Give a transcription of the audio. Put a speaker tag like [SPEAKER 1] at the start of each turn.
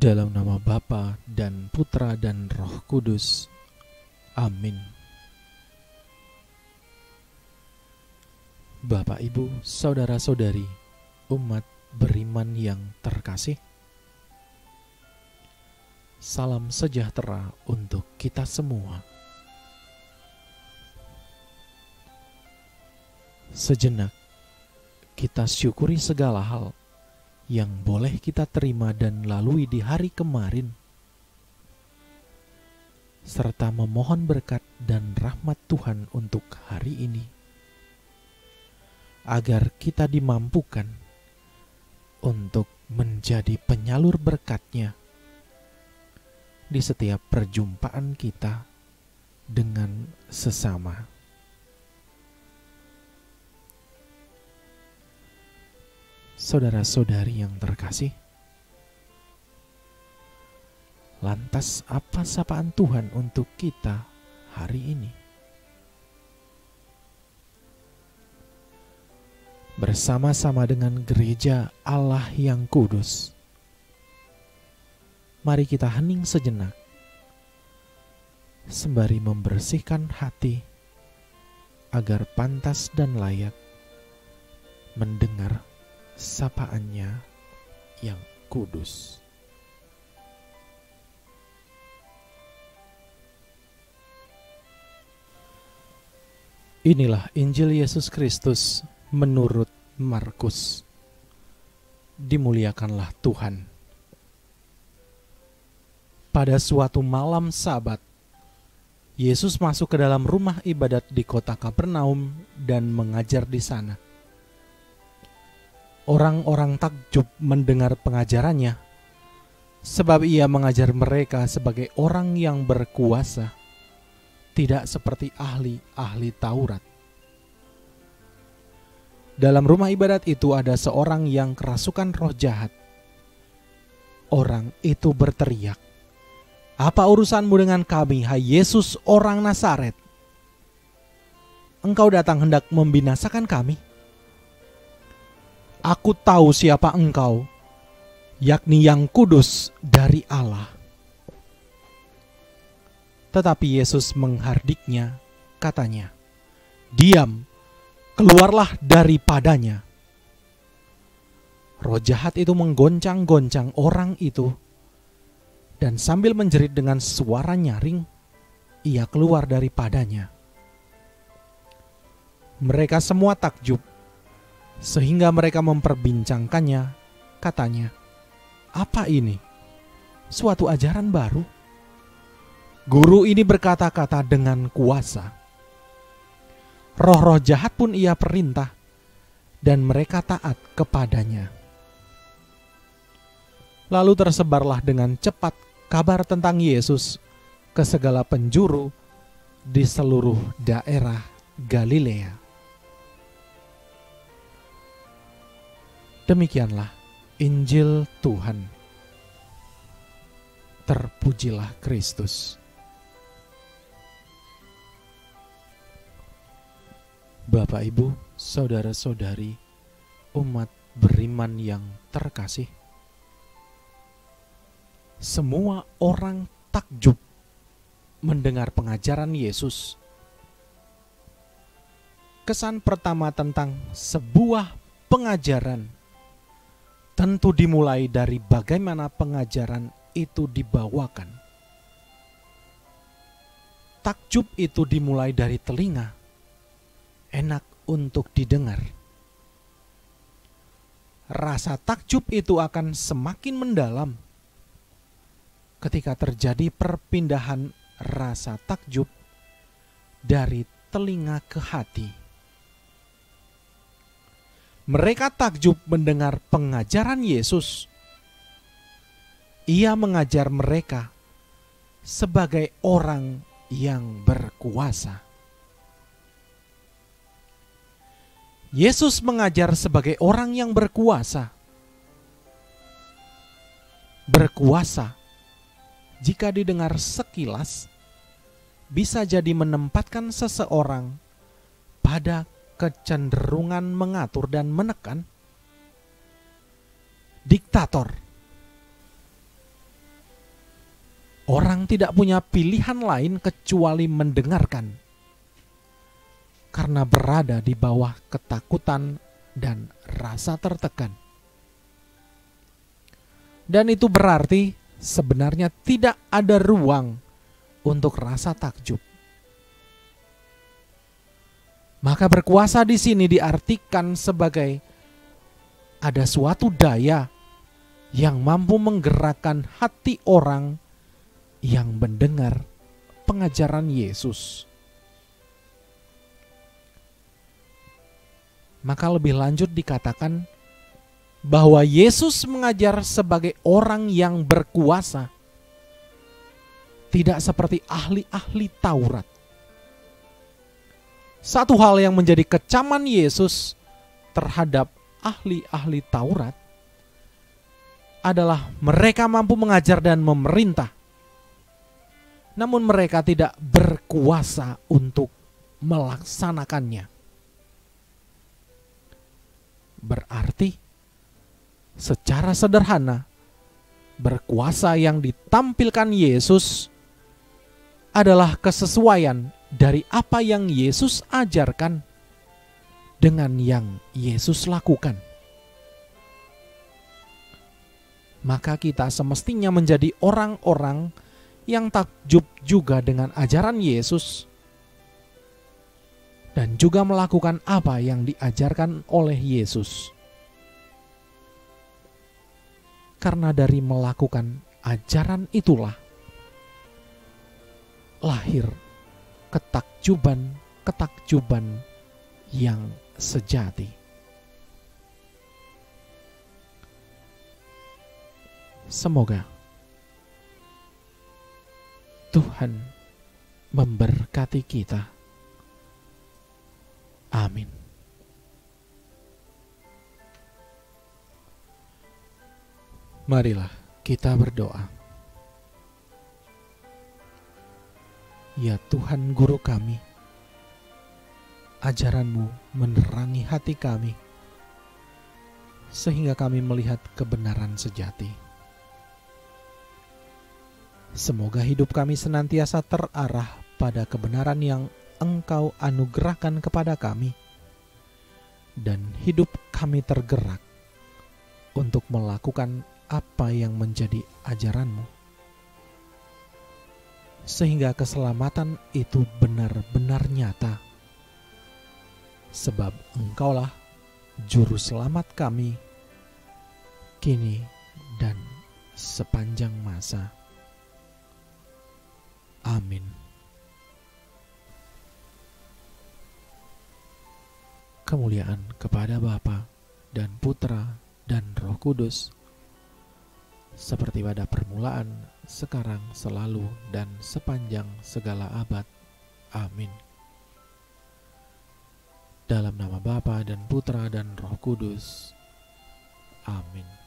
[SPEAKER 1] Dalam nama Bapa dan Putra dan Roh Kudus. Amin. Bapak, Ibu, saudara-saudari, umat beriman yang terkasih, salam sejahtera untuk kita semua. Sejenak kita syukuri segala hal yang boleh kita terima dan lalui di hari kemarin, serta memohon berkat dan rahmat Tuhan untuk hari ini, agar kita dimampukan untuk menjadi penyalur berkat-Nya di setiap perjumpaan kita dengan sesama. Saudara-saudari yang terkasih, lantas apa sapaan Tuhan untuk kita hari ini? Bersama-sama dengan gereja Allah yang kudus, mari kita hening sejenak, sembari membersihkan hati agar pantas dan layak mendengar sapaan-Nya yang kudus. Inilah Injil Yesus Kristus menurut Markus. Dimuliakanlah Tuhan. Pada suatu malam Sabat, Yesus masuk ke dalam rumah ibadat di kota Kapernaum dan mengajar di sana. Orang-orang takjub mendengar pengajarannya, sebab ia mengajar mereka sebagai orang yang berkuasa, tidak seperti ahli-ahli Taurat. Dalam rumah ibadat itu ada seorang yang kerasukan roh jahat. Orang itu berteriak, "Apa urusanmu dengan kami, hai Yesus orang Nazaret? Engkau datang hendak membinasakan kami? Aku tahu siapa engkau, yakni yang kudus dari Allah." Tetapi Yesus menghardiknya, katanya, "Diam, keluarlah daripadanya." Roh jahat itu menggoncang-goncang orang itu, dan sambil menjerit dengan suara nyaring, ia keluar daripadanya. Mereka semua takjub, sehingga mereka memperbincangkannya, katanya, "Apa ini? Suatu ajaran baru? Guru ini berkata-kata dengan kuasa. Roh-roh jahat pun ia perintah, dan mereka taat kepadanya." Lalu tersebarlah dengan cepat kabar tentang Yesus ke segala penjuru di seluruh daerah Galilea. Demikianlah Injil Tuhan. Terpujilah Kristus. Bapak, Ibu, saudara-saudari, umat beriman yang terkasih, semua orang takjub mendengar pengajaran Yesus. Kesan pertama tentang sebuah pengajaran tentu dimulai dari bagaimana pengajaran itu dibawakan. Takjub itu dimulai dari telinga, enak untuk didengar. Rasa takjub itu akan semakin mendalam ketika terjadi perpindahan rasa takjub dari telinga ke hati. Mereka takjub mendengar pengajaran Yesus. Ia mengajar mereka sebagai orang yang berkuasa. Yesus mengajar sebagai orang yang berkuasa. Berkuasa, jika didengar sekilas, bisa jadi menempatkan seseorang pada kecenderungan mengatur dan menekan, diktator. Orang tidak punya pilihan lain kecuali mendengarkan, karena berada di bawah ketakutan dan rasa tertekan. Dan itu berarti sebenarnya tidak ada ruang untuk rasa takjub. Maka berkuasa di sini diartikan sebagai ada suatu daya yang mampu menggerakkan hati orang yang mendengar pengajaran Yesus. Maka lebih lanjut dikatakan bahwa Yesus mengajar sebagai orang yang berkuasa, tidak seperti ahli-ahli Taurat. Satu hal yang menjadi kecaman Yesus terhadap ahli-ahli Taurat adalah mereka mampu mengajar dan memerintah, namun mereka tidak berkuasa untuk melaksanakannya. Berarti secara sederhana, berkuasa yang ditampilkan Yesus adalah kesesuaian dari apa yang Yesus ajarkan dengan yang Yesus lakukan. Maka kita semestinya menjadi orang-orang yang takjub juga dengan ajaran Yesus dan juga melakukan apa yang diajarkan oleh Yesus. Karena dari melakukan ajaran itulah lahir ketakjuban yang sejati. Semoga Tuhan memberkati kita. Amin. Marilah kita berdoa. Ya Tuhan Guru kami, ajaran-Mu menerangi hati kami, sehingga kami melihat kebenaran sejati. Semoga hidup kami senantiasa terarah pada kebenaran yang Engkau anugerahkan kepada kami, dan hidup kami tergerak untuk melakukan apa yang menjadi ajaran-Mu, sehingga keselamatan itu benar-benar nyata, sebab Engkaulah Juru Selamat kami, kini dan sepanjang masa. Amin. Kemuliaan kepada Bapa dan Putra dan Roh Kudus, seperti pada permulaan, sekarang, selalu, dan sepanjang segala abad. Amin. Dalam nama Bapa dan Putra dan Roh Kudus. Amin.